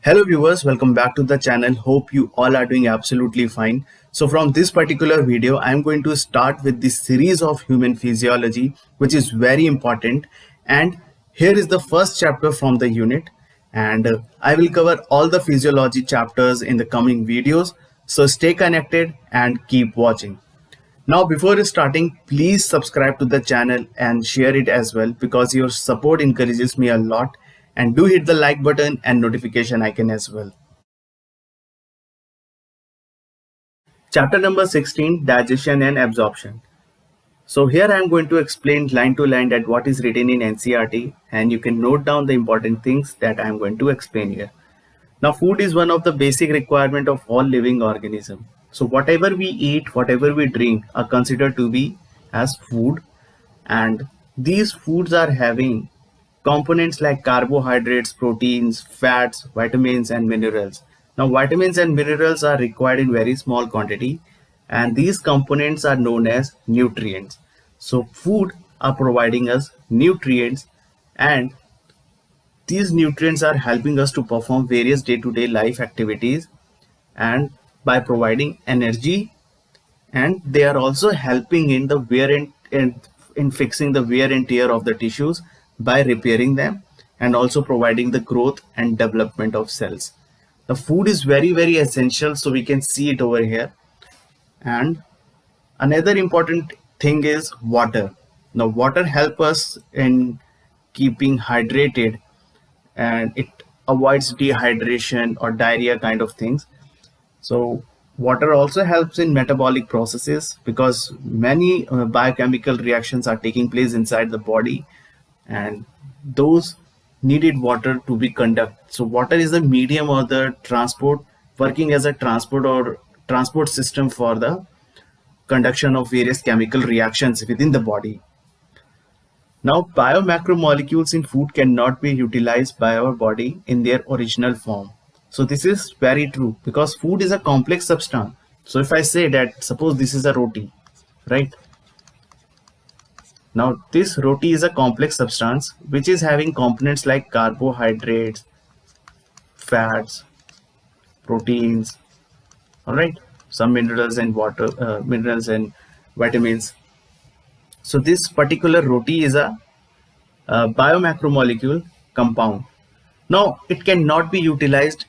Hello viewers, welcome back to the channel. Hope you all are doing absolutely fine. So from this particular video, I'm going to start with this series of human physiology, which is very important. And here is the first chapter from the unit. And I will cover all the physiology chapters in the coming videos. So stay connected and keep watching. Now, before starting, please subscribe to the channel and share it as well because your support encourages me a lot. And do hit the like button and notification icon as well. Chapter number 16, Digestion and Absorption. So here I am going to explain line to line that what is written in NCERT, and you can note down the important things that I am going to explain here. Now, food is one of the basic requirement of all living organism. So whatever we eat, whatever we drink are considered to be as food, and these foods are having components like carbohydrates, proteins, fats, vitamins and minerals. Now vitamins and minerals are required in very small quantity, and these components are known as nutrients. So food are providing us nutrients, and these nutrients are helping us to perform various day-to-day life activities and by providing energy, and they are also helping in the wear and in fixing the wear and tear of the tissues by repairing them and also providing the growth and development of cells. The food is very essential, so we can see it over here. And another important thing is water. Now water help us in keeping hydrated, and it avoids dehydration or diarrhea kind of things. So water also helps in metabolic processes because many biochemical reactions are taking place inside the body, and those needed water to be conducted. So water is the medium or the transport, working as a transport or transport system for the conduction of various chemical reactions within the body. Now, biomacromolecules in food cannot be utilized by our body in their original form. So this is very true because food is a complex substance. So if I say that, suppose this is a roti, right? Now this roti is a complex substance which is having components like carbohydrates, fats, proteins, all right, some minerals and minerals and vitamins. So this particular roti is a biomacromolecule compound. Now it cannot be utilized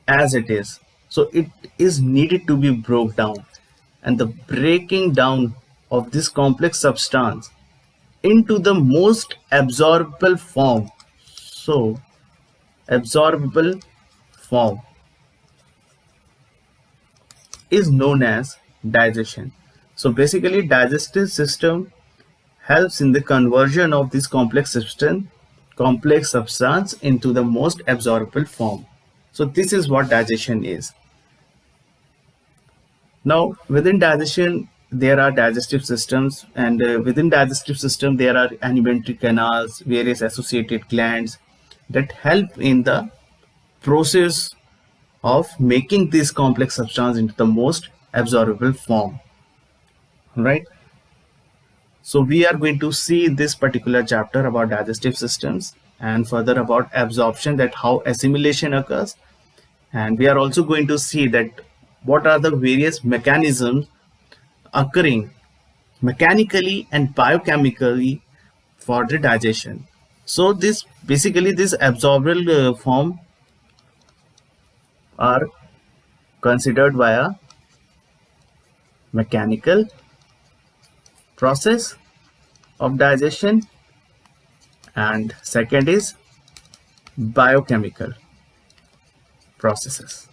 as it is. So it is needed to be broke down, and the breaking down of this complex substance into the most absorbable form. So absorbable form is known as digestion. So basically digestive system helps in the conversion of this complex substance into the most absorbable form. So this is what digestion is. Now within digestion there are digestive systems, and within digestive system there are alimentary canals, various associated glands that help in the process of making this complex substance into the most absorbable form, right? So we are going to see this particular chapter about digestive systems and further about absorption, that how assimilation occurs, and we are also going to see that what are the various mechanisms occurring mechanically and biochemically for the digestion. So this basically this absorbable form are considered via mechanical process of digestion, and second is biochemical processes.